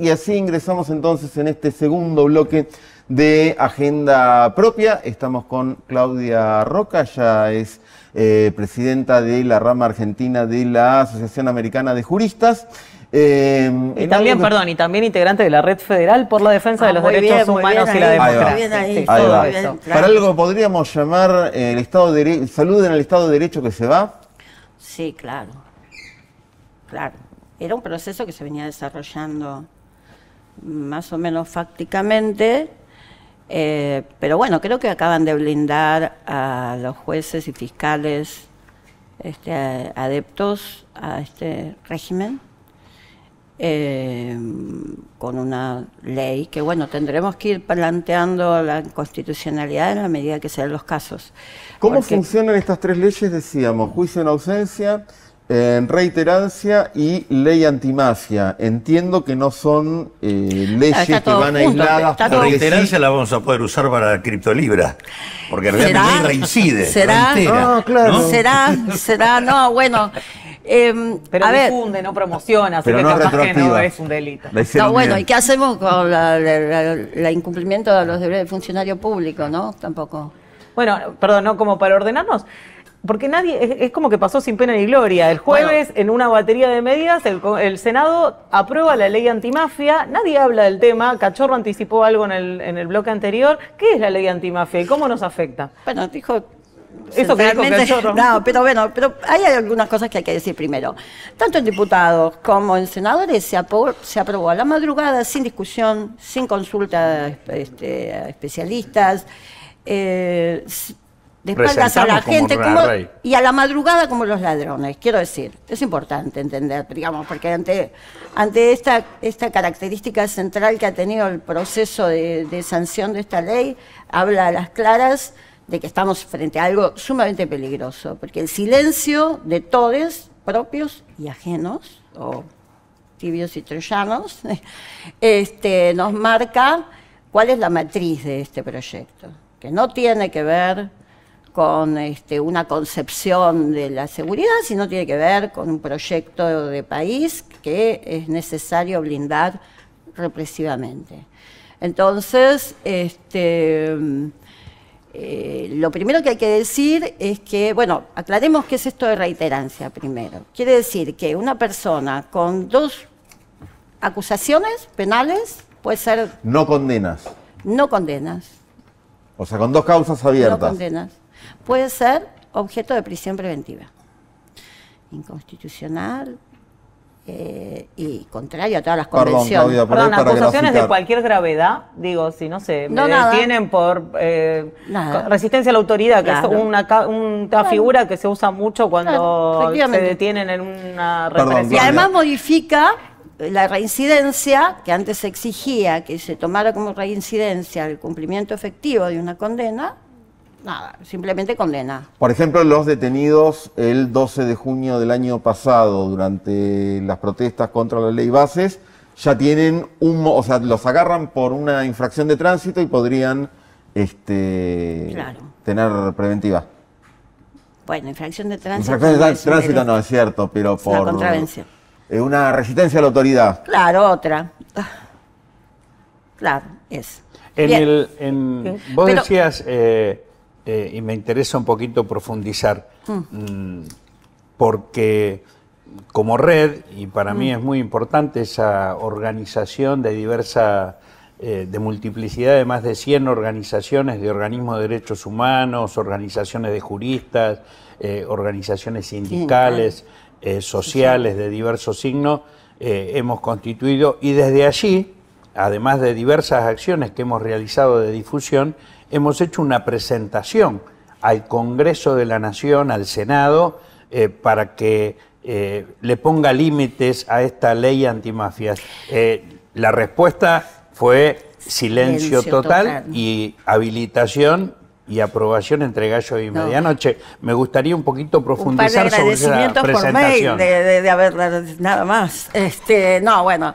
Y así ingresamos entonces en este segundo bloque de Agenda Propia. Estamos con Claudia Roca, ella es presidenta de la rama argentina de la Asociación Americana de Juristas. Y también, perdón, y también integrante de la Red Federal por la Defensa de los Derechos Humanos y la Democracia. Ahí va. Claro. Para algo podríamos llamar el Estado de salud en el Estado de Derecho que se va. Sí, claro. Claro. Era un proceso que se venía desarrollando más o menos fácticamente, pero bueno, creo que acaban de blindar a los jueces y fiscales adeptos a este régimen. Con una ley que, bueno, tendremos que ir planteando la constitucionalidad en la medida que sean los casos. ¿Cómo funcionan estas tres leyes? Decíamos, juicio en ausencia, reiterancia y ley antimafia. Entiendo que no son leyes que van aisladas. La reiterancia la vamos a poder usar para la criptolibra, porque realmente reincide. ¿Será? Ah, claro. ¿No? ¿Será? No, bueno... pero difunde, no promociona, así pero que no capaz que no es un delito. No, bueno, ¿y qué hacemos con la incumplimiento de los deberes del funcionario público, no? Tampoco. Bueno, perdón, ¿no? Como para ordenarnos, porque nadie, es como que pasó sin pena ni gloria. El jueves, en una batería de medidas, el Senado aprueba la ley antimafia, nadie habla del tema. Cachorro anticipó algo en el bloque anterior. ¿Qué es la ley antimafia y cómo nos afecta? Bueno, dijo... Eso que dijo Cachorro. No, pero bueno, pero hay algunas cosas que hay que decir primero. Tanto en diputados como en senadores se aprobó a la madrugada, sin discusión, sin consulta a especialistas, de espaldas a la gente y a la madrugada como los ladrones. Quiero decir, es importante entender, digamos, porque ante esta característica central que ha tenido el proceso de sanción de esta ley, habla a las claras de que estamos frente a algo sumamente peligroso, porque el silencio de todos, propios y ajenos, o tibios y troyanos, nos marca cuál es la matriz de este proyecto, que no tiene que ver con una concepción de la seguridad, sino tiene que ver con un proyecto de país que es necesario blindar represivamente. Entonces, lo primero que hay que decir es que, bueno, aclaremos qué es esto de reiterancia primero. Quiere decir que una persona con dos acusaciones penales puede ser... No condenas. No condenas. O sea, con dos causas abiertas. No condenas. Puede ser objeto de prisión preventiva. Inconstitucional y contrario a todas las convenciones. Claudia, Perdón, acusaciones de cualquier gravedad, digo, si no sé, me detienen por resistencia a la autoridad, que es una figura que se usa mucho cuando se detienen en una represión. Y además modifica la reincidencia, que antes se exigía que se tomara como reincidencia el cumplimiento efectivo de una condena. Nada, simplemente condena. Por ejemplo, los detenidos el 12 de junio del año pasado, durante las protestas contra la ley Bases, ya tienen o sea, los agarran por una infracción de tránsito y podrían tener preventiva. Bueno, infracción de tránsito. Infracción de tránsito no es cierto, pero por una contravención. Una resistencia a la autoridad. Claro, otra. Claro, es. Vos decías... y me interesa un poquito profundizar, porque como red, y para mí es muy importante esa organización de multiplicidad de más de 100 organizaciones, de organismos de derechos humanos, organizaciones de juristas, organizaciones sindicales, sociales de diversos signos, hemos constituido, y desde allí, además de diversas acciones que hemos realizado de difusión, hemos hecho una presentación al Congreso de la Nación, al Senado, para que le ponga límites a esta ley antimafias. La respuesta fue silencio total y habilitación y aprobación entre gallo y medianoche. Me gustaría un poquito profundizar sobre esa presentación. Por mail de haberla, nada más. No, bueno...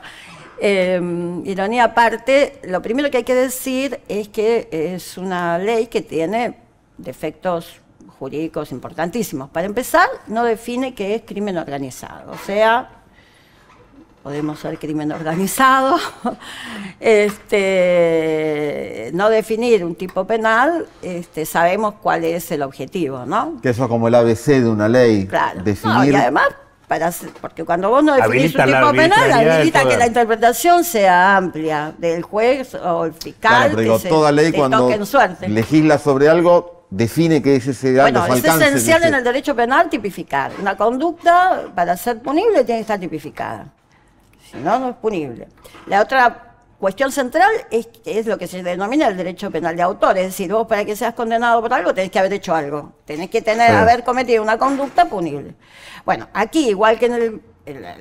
ironía aparte, lo primero que hay que decir es que es una ley que tiene defectos jurídicos importantísimos. Para empezar, no define qué es crimen organizado, o sea, podemos ser crimen organizado, no definir un tipo penal, sabemos cuál es el objetivo, ¿no? Que eso es como el ABC de una ley. Claro. Definir... No, y además, porque cuando vos no definís un Habilita la tipo penal, arbitrariedad del habilita que poder. la interpretación sea amplia del juez o el fiscal, Claro, pero digo, que toda ley que cuando toquen suerte. legisla sobre algo, define que es ese Bueno, los es alcances de esencial ese- en el derecho penal tipificar. Una conducta, para ser punible, tiene que estar tipificada. Si no, no es punible. La otra cuestión central es lo que se denomina el derecho penal de autor. Es decir, vos para que seas condenado por algo tenés que haber hecho algo. Tenés que haber cometido una conducta punible. Bueno, aquí, igual que en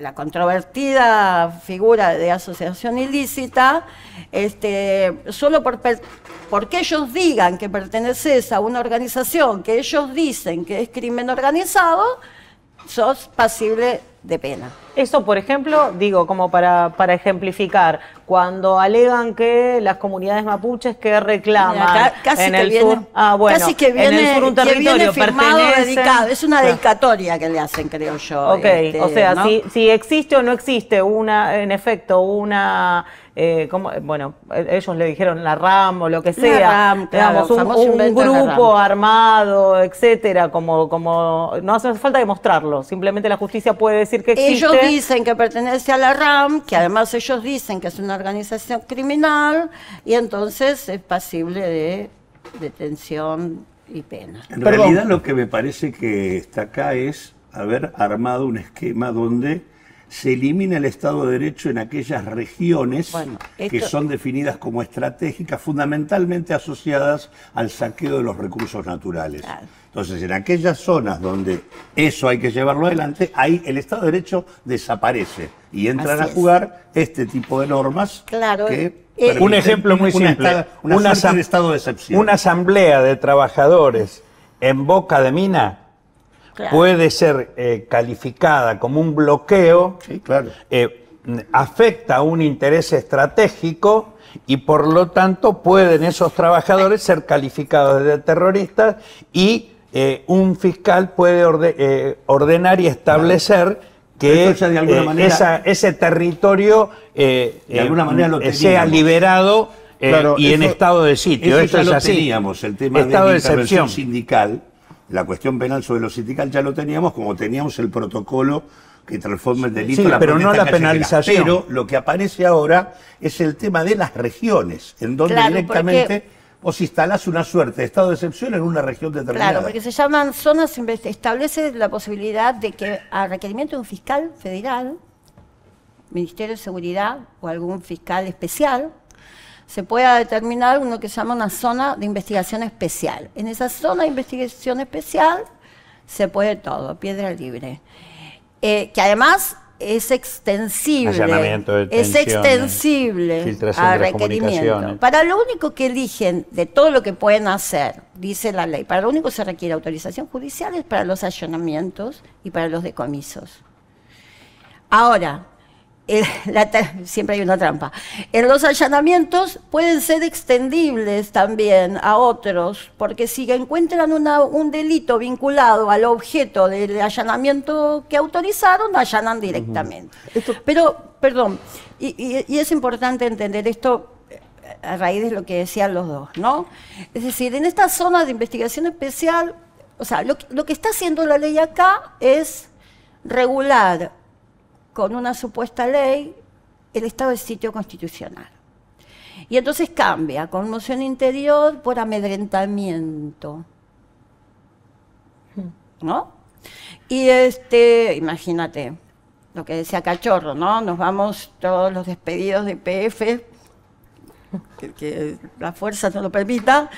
la controvertida figura de asociación ilícita, solo porque ellos digan que perteneces a una organización que ellos dicen que es crimen organizado, sos pasible de pena. Eso, por ejemplo, digo, como para ejemplificar, cuando alegan que las comunidades mapuches que reclaman Mira, casi en que el viene, sur, bueno, casi que en el viene, sur un que viene territorio firmado, pertenece, dedicado. Es una dedicatoria que le hacen, creo yo. Ok, o sea, ¿no? si existe o no existe en efecto, bueno, ellos le dijeron la RAM o lo que sea, RAM, claro, digamos, famoso un invento de la grupo RAM. armado, etcétera, como no hace falta demostrarlo, simplemente la justicia puede decir que existe. Ellos dicen que pertenece a la RAM, que además ellos dicen que es una organización criminal, y entonces es pasible de detención y pena. En Perdón. realidad lo que me parece que está acá es haber armado un esquema donde se elimina el Estado de Derecho en aquellas regiones Bueno, que esto- son definidas como estratégicas, fundamentalmente asociadas al saqueo de los recursos naturales. Claro. Entonces, en aquellas zonas donde eso hay que llevarlo adelante, ahí el Estado de Derecho desaparece y entran Así a es. jugar este tipo de normas Claro, que un permiten Un ejemplo muy simple. una suerte asam- de estado de excepción. Una asamblea de trabajadores en Boca de Mina Claro. puede ser calificada como un bloqueo, Sí, claro. afecta a un interés estratégico y por lo tanto pueden esos trabajadores ser calificados de terroristas y un fiscal puede ordenar y establecer Pero que eso ya de alguna manera- ese territorio De alguna manera lo sea teníamos. liberado Claro, y en eso- estado de sitio. Eso Esto ya es lo así. teníamos, el tema Estado de la de intervención excepción. sindical, la cuestión penal sobre lo sindical ya lo teníamos, como teníamos el protocolo que transforma el delito Sí, en la pero no protesta la callejera. penalización. Pero lo que aparece ahora es el tema de las regiones, en donde Claro, directamente vos instalás una suerte de estado de excepción en una región determinada. Claro, porque se llaman zonas, establece la posibilidad de que a requerimiento de un fiscal federal, Ministerio de Seguridad o algún fiscal especial, se pueda determinar uno que se llama una zona de investigación especial. En esa zona de investigación especial se puede todo, piedra libre. Que además es extensible, Allanamiento, es detenciones, extensible filtración a de las requerimiento. comunicaciones. Para lo único que eligen de todo lo que pueden hacer, dice la ley, para lo único que se requiere autorización judicial es para los allanamientos y para los decomisos. Ahora, siempre hay una trampa. En los allanamientos pueden ser extendibles también a otros, porque si encuentran un delito vinculado al objeto del allanamiento que autorizaron, allanan directamente. Pero, perdón, y es importante entender esto a raíz de lo que decían los dos, ¿no? Es decir, en esta zona de investigación especial, o sea, lo que está haciendo la ley acá es regular con una supuesta ley el estado de sitio constitucional. Y entonces cambia conmoción interior por amedrentamiento. ¿No? Y imagínate lo que decía Cachorro, ¿no? Nos vamos todos los despedidos de PF, que la fuerza no lo permita.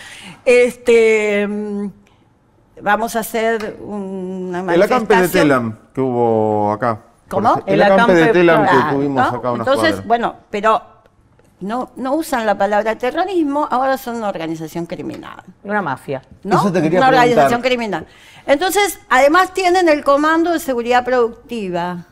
Vamos a hacer una El acampe de manifestación. Telam que hubo acá. ¿Cómo? Por ejemplo, el acampe de Telam que Claro, tuvimos ¿no? acá unas Entonces, cuadras. bueno, pero no usan la palabra terrorismo, ahora son una organización criminal. Una mafia. ¿No? Eso te quería Una preguntar. organización criminal. Entonces, además tienen el Comando de Seguridad Productiva.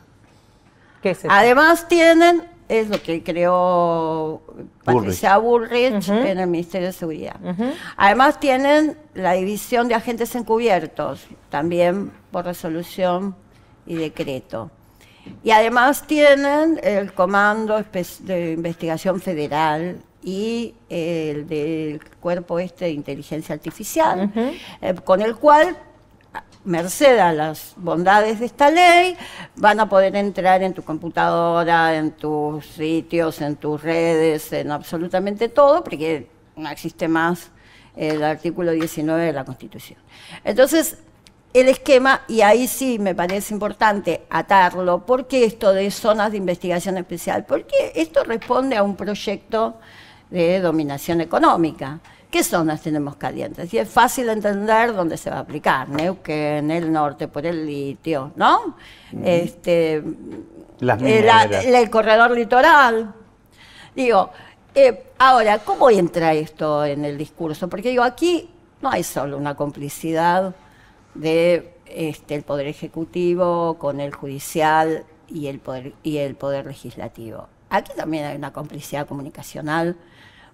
¿Qué es eso? Además tienen, es lo que creó Patricia Bullrich Ujú. en el Ministerio de Seguridad. Ujú. Además tienen la División de Agentes Encubiertos, también por resolución y decreto. Y además tienen el Comando de Investigación Federal y el del Cuerpo de Inteligencia Artificial, con el cual, merced a las bondades de esta ley, van a poder entrar en tu computadora, en tus sitios, en tus redes, en absolutamente todo, porque no existe más el artículo 19 de la Constitución. Entonces, el esquema, y ahí sí me parece importante atarlo, ¿por qué esto de zonas de investigación especial? Porque esto responde a un proyecto de dominación económica. ¿Qué zonas tenemos calientes? Y es fácil entender dónde se va a aplicar. Neuquén, el norte por el litio, ¿no? Las mineras. El corredor litoral. Digo, ahora, ¿cómo entra esto en el discurso? Porque digo, aquí no hay solo una complicidad de el Poder Ejecutivo con el Judicial y el Poder Legislativo. Aquí también hay una complicidad comunicacional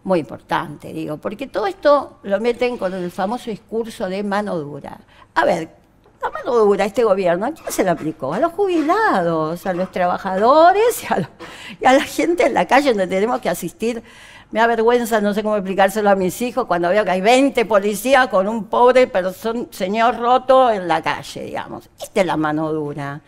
muy importante, digo, porque todo esto lo meten con el famoso discurso de mano dura. A ver, la mano dura, este gobierno, ¿a quién se la aplicó? A los jubilados, a los trabajadores y a la gente en la calle donde tenemos que asistir. Me da vergüenza, no sé cómo explicárselo a mis hijos, cuando veo que hay 20 policías con un pobre señor roto en la calle, digamos. Esta es la mano dura.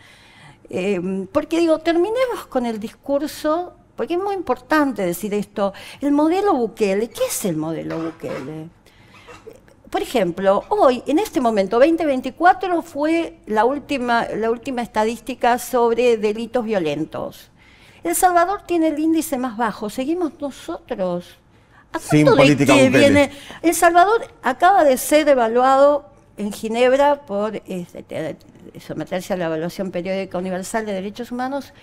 Porque digo, terminemos con el discurso, porque es muy importante decir esto. El modelo Bukele, ¿qué es el modelo Bukele? Por ejemplo, hoy, en este momento, 2024 fue la última estadística sobre delitos violentos. El Salvador tiene el índice más bajo, seguimos nosotros. Sin política Bukele. El Salvador acaba de ser evaluado en Ginebra por someterse a la evaluación periódica universal de derechos humanos.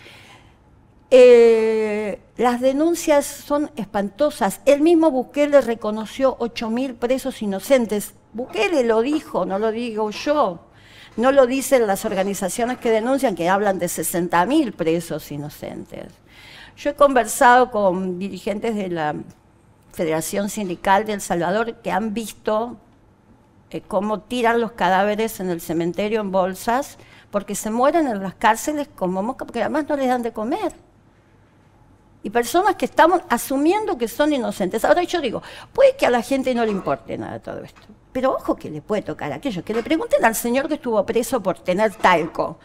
Las denuncias son espantosas. El mismo Bukele reconoció 8.000 presos inocentes. Bukele lo dijo, no lo digo yo. No lo dicen las organizaciones que denuncian, que hablan de 60.000 presos inocentes. Yo he conversado con dirigentes de la Federación Sindical de El Salvador que han visto cómo tiran los cadáveres en el cementerio en bolsas, porque se mueren en las cárceles como mosca, porque además no les dan de comer. Y personas que estamos asumiendo que son inocentes. Ahora yo digo, puede que a la gente no le importe nada todo esto, pero ojo que le puede tocar a aquellos que le pregunten al señor que estuvo preso por tener talco.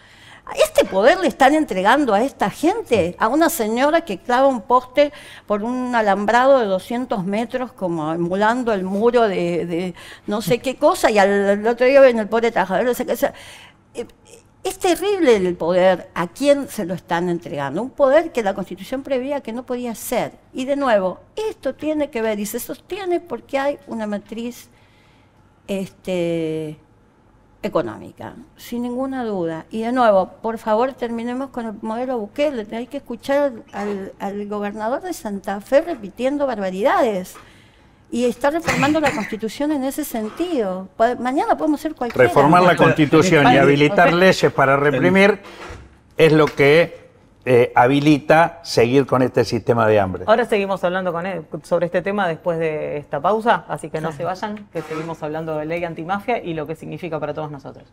¿Este poder le están entregando a esta gente? A una señora que clava un poste por un alambrado de 200 metros, como emulando el muro de no sé qué cosa, y al otro día ven el pobre trabajador, no sé qué. Es terrible el poder, a quién se lo están entregando. Un poder que la Constitución preveía que no podía ser. Y de nuevo, esto tiene que ver, y se sostiene porque hay una matriz económica, sin ninguna duda. Y de nuevo, por favor, terminemos con el modelo Bukele. Hay que escuchar al gobernador de Santa Fe repitiendo barbaridades y está reformando la Constitución en ese sentido. Mañana podemos ser cualquiera. Reformar la Constitución y habilitar leyes para reprimir es lo que habilita seguir con este sistema de hambre. Ahora seguimos hablando con él sobre este tema después de esta pausa, así que no se vayan, que seguimos hablando de ley antimafia y lo que significa para todos nosotros.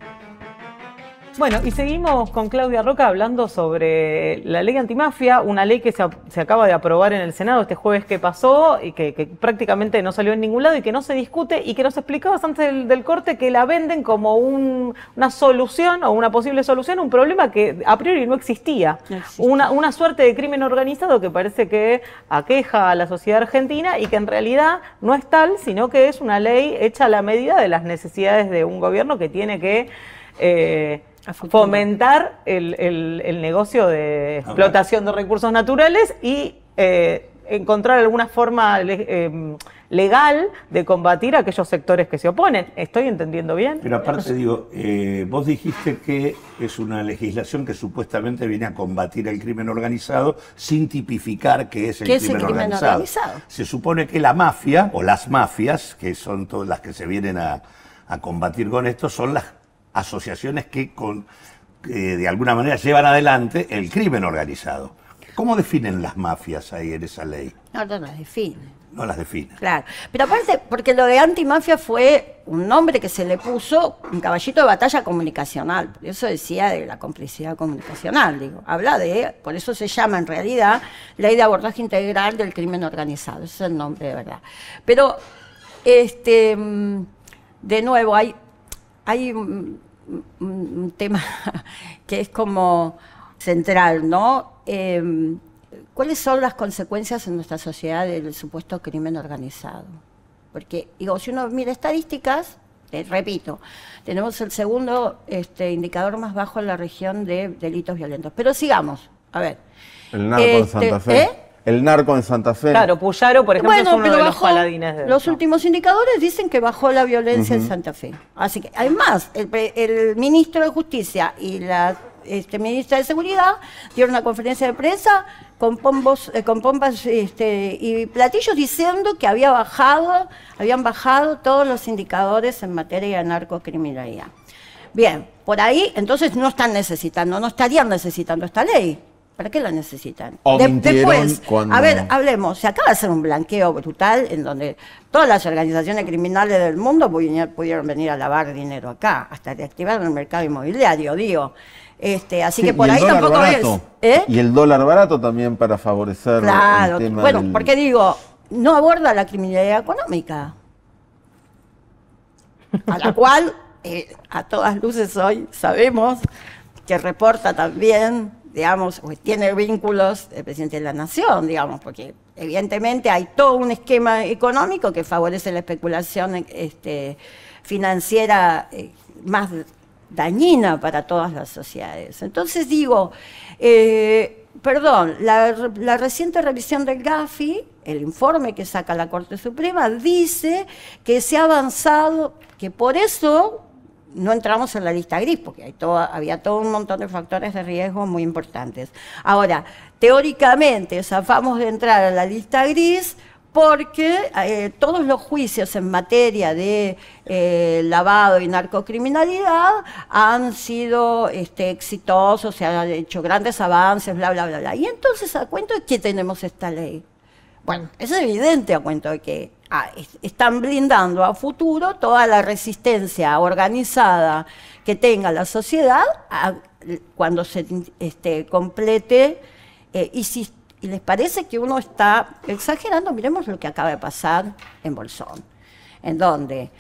Bueno, y seguimos con Claudia Roca hablando sobre la ley antimafia, una ley que se acaba de aprobar en el Senado este jueves que pasó y que prácticamente no salió en ningún lado y que no se discute y que nos explicabas antes del corte que la venden como una solución o una posible solución a un problema que a priori no existía. No existe. Una suerte de crimen organizado que parece que aqueja a la sociedad argentina y que en realidad no es tal, sino que es una ley hecha a la medida de las necesidades de un gobierno que tiene que fomentar el negocio de explotación de recursos naturales y encontrar alguna forma legal de combatir a aquellos sectores que se oponen. ¿Estoy entendiendo bien? Pero aparte digo, vos dijiste que es una legislación que supuestamente viene a combatir el crimen organizado sin tipificar qué es el crimen organizado. Se supone que la mafia, o las mafias, que son todas las que se vienen a combatir con esto, son las asociaciones que de alguna manera llevan adelante el crimen organizado. ¿Cómo definen las mafias ahí en esa ley? No las definen. No las define. Claro, pero aparte, porque lo de antimafia fue un nombre que se le puso, un caballito de batalla comunicacional, por eso decía de la complicidad comunicacional, digo, habla de, por eso se llama en realidad Ley de Abordaje Integral del Crimen Organizado, ese es el nombre de verdad. Pero, de nuevo, hay un tema que es como central, ¿no? ¿Cuáles son las consecuencias en nuestra sociedad del supuesto crimen organizado? Porque, digo, si uno mira estadísticas, repito, tenemos el segundo indicador más bajo en la región de delitos violentos. Pero sigamos, a ver. El narco en Santa Fe. El narco en Santa Fe. Claro, Puyaro, por ejemplo, es uno de los paladines de los eso. Últimos indicadores dicen que bajó la violencia en Santa Fe. Así que, además, el ministro de Justicia y la ministra de Seguridad dieron una conferencia de prensa con pompas y platillos diciendo que habían bajado todos los indicadores en materia de narcocriminalidad. Bien, por ahí entonces no estarían necesitando esta ley. ¿Para qué la necesitan? Después, a ver, hablemos, se acaba de hacer un blanqueo brutal en donde todas las organizaciones criminales del mundo pudieron venir a lavar dinero acá, hasta reactivar el mercado inmobiliario, digo. Así que por ahí tampoco barato, es. Y el dólar barato también para favorecer el tema. Bueno, porque digo, no aborda la criminalidad económica, a la cual a todas luces hoy sabemos que reporta también, digamos, o tiene vínculos el presidente de la Nación, digamos, porque evidentemente hay todo un esquema económico que favorece la especulación financiera más dañina para todas las sociedades. Entonces digo, la reciente revisión del Gafi, el informe que saca la Corte Suprema, dice que se ha avanzado, que por eso no entramos en la lista gris, porque había todo un montón de factores de riesgo muy importantes. Ahora, teóricamente zafamos de entrar a la lista gris porque todos los juicios en materia de lavado y narcocriminalidad han sido exitosos, se han hecho grandes avances, bla, bla, bla, bla. Y entonces, ¿a cuento de qué tenemos esta ley? Bueno, es evidente a cuento de que están blindando a futuro toda la resistencia organizada que tenga la sociedad cuando se complete. Y si les parece que uno está exagerando, miremos lo que acaba de pasar en Bolsón, en donde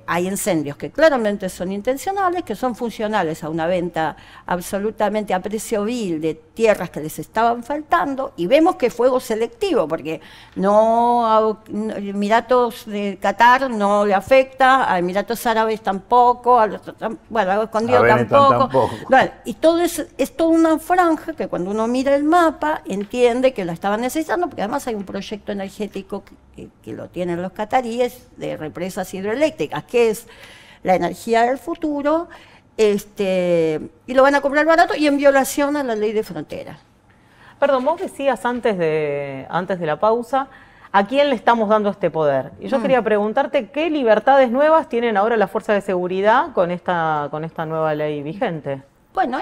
hay incendios que claramente son intencionales, que son funcionales a una venta absolutamente a precio vil de tierras que les estaban faltando, y vemos que fuego selectivo, porque Emiratos de Qatar no le afecta, a Emiratos Árabes tampoco, a Algo Escondido tampoco. Bueno, y todo es toda una franja que cuando uno mira el mapa entiende que la estaban necesitando, porque además hay un proyecto energético que lo tienen los cataríes de represas hidroeléctricas, que es la energía del futuro, y lo van a comprar barato y en violación a la ley de fronteras. Perdón, vos decías antes de la pausa, ¿a quién le estamos dando este poder? Y yo quería preguntarte, ¿qué libertades nuevas tienen ahora las fuerzas de seguridad con esta nueva ley vigente? Bueno,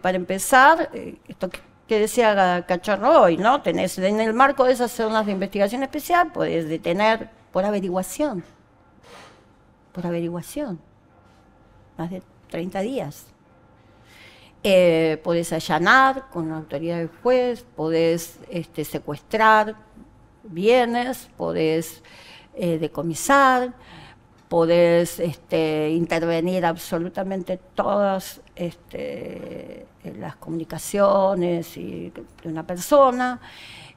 para empezar, esto que decía Cachorro hoy, ¿no? Tenés en el marco de esas zonas de investigación especial, podés detener por averiguación, más de 30 días. Podés allanar con la autoridad del juez, podés secuestrar bienes, podés decomisar, podés intervenir absolutamente todas las comunicaciones de una persona,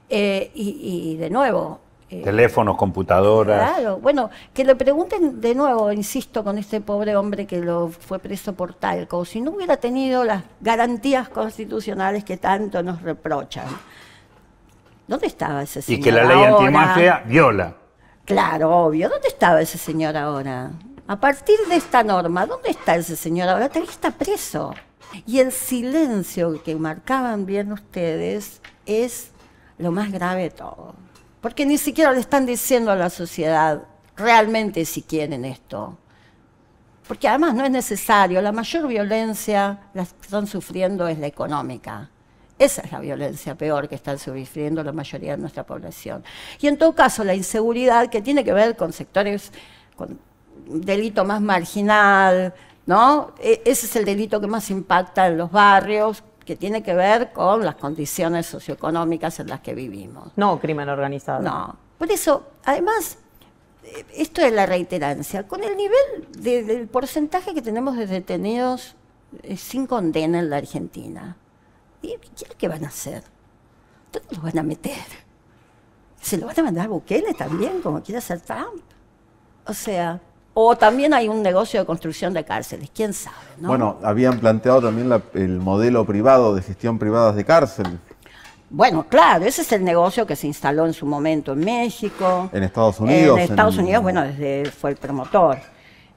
y de nuevo... teléfonos, computadoras. Claro, bueno, que le pregunten de nuevo, insisto, con este pobre hombre que fue preso por talco, si no hubiera tenido las garantías constitucionales que tanto nos reprochan. ¿Dónde estaba ese señor? Y que la ley antimafia viola. Claro, obvio. ¿Dónde estaba ese señor ahora? A partir de esta norma, ¿dónde está ese señor ahora? Todavía está preso. Y el silencio que marcaban bien ustedes es lo más grave de todo. Porque ni siquiera le están diciendo a la sociedad realmente si quieren esto. Porque además no es necesario. La mayor violencia la que están sufriendo es la económica. Esa es la violencia peor que están sufriendo la mayoría de nuestra población. Y en todo caso, la inseguridad que tiene que ver con sectores, con delito más marginal, ¿no? Ese es el delito que más impacta en los barrios, que tiene que ver con las condiciones socioeconómicas en las que vivimos. No crimen organizado. No. Por eso, además, esto es la reiterancia. Con el nivel del porcentaje que tenemos de detenidos sin condena en la Argentina, ¿y qué van a hacer? ¿Dónde los van a meter? ¿Se lo van a mandar a Bukele también, como quiere hacer Trump? O sea, o también hay un negocio de construcción de cárceles, quién sabe, ¿no? Bueno, habían planteado también el modelo privado de gestión privada de cárcel. Bueno, claro, ese es el negocio que se instaló en su momento en México. En Estados Unidos. En Estados Unidos, bueno, fue el promotor.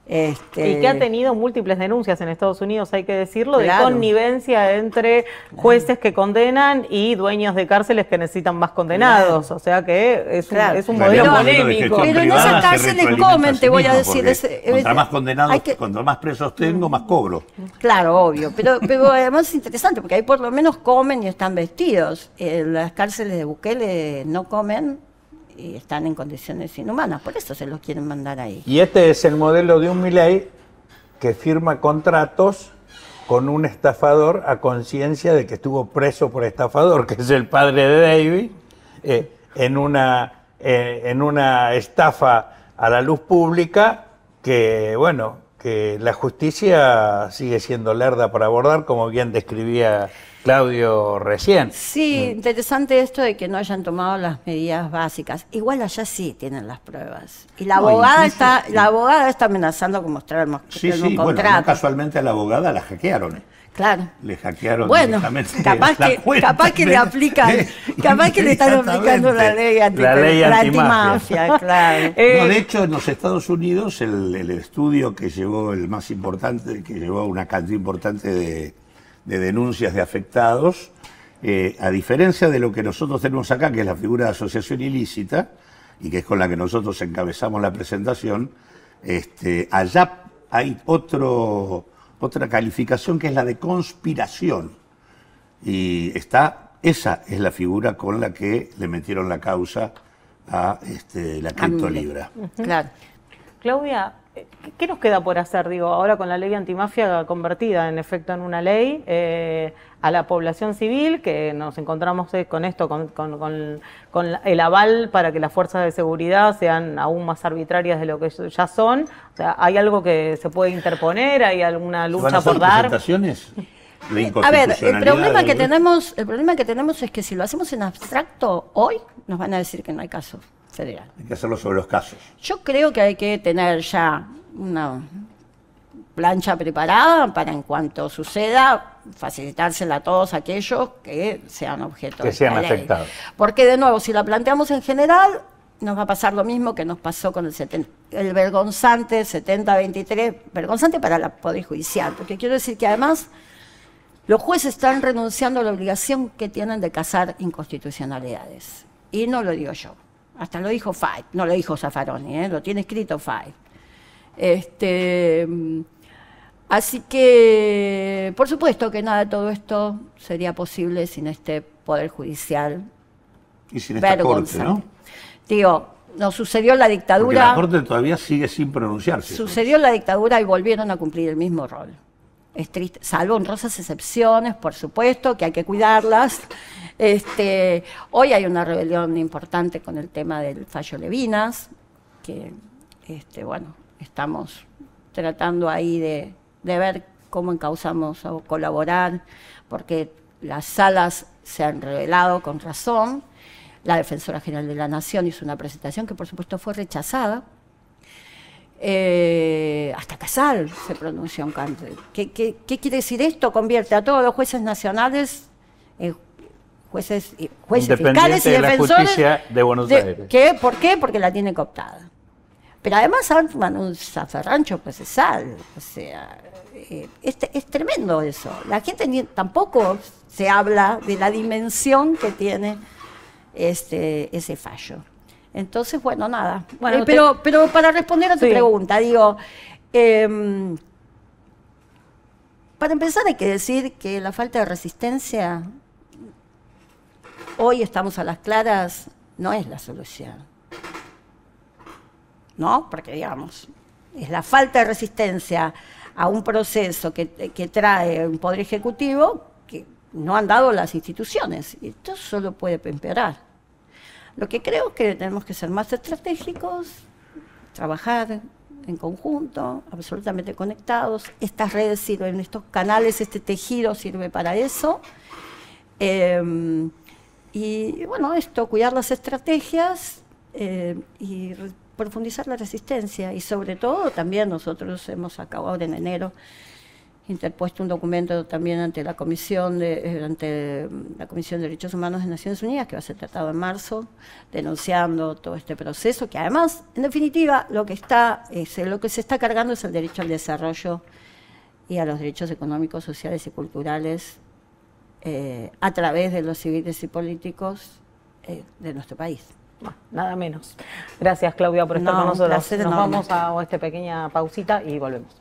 Y que ha tenido múltiples denuncias en Estados Unidos, hay que decirlo, claro, de connivencia entre jueces que condenan y dueños de cárceles que necesitan más condenados. O sea que es un modelo polémico. Pero en esas cárceles comen, te voy a decir. Contra más condenados, cuanto más presos tengo, más cobro. Claro, obvio. Pero además es interesante, porque ahí por lo menos comen y están vestidos. En las cárceles de Bukele no comen y están en condiciones inhumanas, por eso se los quieren mandar ahí. Y este es el modelo de un Milei que firma contratos con un estafador a conciencia de que estuvo preso por estafador, que es el padre de David, en una estafa a la luz pública que, bueno, que la justicia sigue siendo lerda para abordar, como bien describía Claudio recién. Sí, interesante esto de que no hayan tomado las medidas básicas. Igual allá sí tienen las pruebas. Y la abogada está amenazando con mostrar un contrato. Bueno, no casualmente a la abogada la hackearon. Claro. Le hackearon directamente. Capaz que le aplican, capaz que le están aplicando la ley antimafia, claro. No, de hecho, en los Estados Unidos, el estudio que llevó el más importante, que llevó una cantidad importante de denuncias de afectados, a diferencia de lo que nosotros tenemos acá, que es la figura de asociación ilícita, y que es con la que nosotros encabezamos la presentación, allá hay otra calificación que es la de conspiración. Y esa es la figura con la que le metieron la causa a la criptolibra. Claro. Claudia, ¿qué nos queda por hacer, ahora con la ley antimafia convertida en efecto en una ley, a la población civil, que nos encontramos con esto, con el aval para que las fuerzas de seguridad sean aún más arbitrarias de lo que ya son? O sea, ¿hay algo que se puede interponer? ¿Hay alguna lucha por dar? ¿Presentaciones? A ver, el problema que tenemos es que si lo hacemos en abstracto hoy, nos van a decir que no hay caso federal. Hay que hacerlo sobre los casos. Yo creo que hay que tener ya una plancha preparada para, en cuanto suceda, facilitársela a todos aquellos que sean objeto de la ley. Afectados. Porque, de nuevo, si la planteamos en general, nos va a pasar lo mismo que nos pasó con el vergonzante 70-23, vergonzante para el Poder Judicial, porque quiero decir que además los jueces están renunciando a la obligación que tienen de cazar inconstitucionalidades. Y no lo digo yo. Hasta lo dijo Five, no lo dijo Zaffaroni, lo tiene escrito Five. Así que, por supuesto que nada de todo esto sería posible sin este Poder Judicial. Y sin esta Corte, ¿no? Digo, nos sucedió la dictadura. Porque la Corte todavía sigue sin pronunciarse. Sucedió la dictadura y volvieron a cumplir el mismo rol. Es triste, salvo honrosas excepciones, por supuesto, que hay que cuidarlas. Hoy hay una rebelión importante con el tema del fallo Levinas, que bueno, estamos tratando ahí de ver cómo encauzamos o colaborar, porque las salas se han revelado con razón. La Defensora General de la Nación hizo una presentación que por supuesto fue rechazada. Hasta Casal se pronunció en contra. ¿Qué quiere decir esto? Convierte a todos los jueces nacionales en jueces fiscales y de defensores la justicia de Buenos Aires. ¿Por qué? Porque la tiene cooptada. Pero además arman un zafarrancho procesal. O sea, es tremendo eso. La gente tampoco se habla de la dimensión que tiene ese fallo. Entonces, bueno, nada. Bueno, pero para responder a tu pregunta, digo, para empezar hay que decir que la falta de resistencia hoy estamos a las claras, no es la solución. ¿No? Porque, digamos, es la falta de resistencia a un proceso que trae un poder ejecutivo que no han dado las instituciones. Y esto solo puede empeorar. Lo que creo es que tenemos que ser más estratégicos, trabajar en conjunto, absolutamente conectados. Estas redes sirven, estos canales, este tejido sirve para eso. Y bueno, cuidar las estrategias y profundizar la resistencia. Y sobre todo también nosotros hemos acabado ahora en enero interpuesto un documento también ante la Comisión de Derechos Humanos de Naciones Unidas, que va a ser tratado en marzo, denunciando todo este proceso, que además, en definitiva, lo que se está cargando es el derecho al desarrollo y a los derechos económicos, sociales y culturales a través de los civiles y políticos de nuestro país. Bueno, nada menos. Gracias, Claudia, por estar con nosotros. Nos vamos a esta pequeña pausita y volvemos.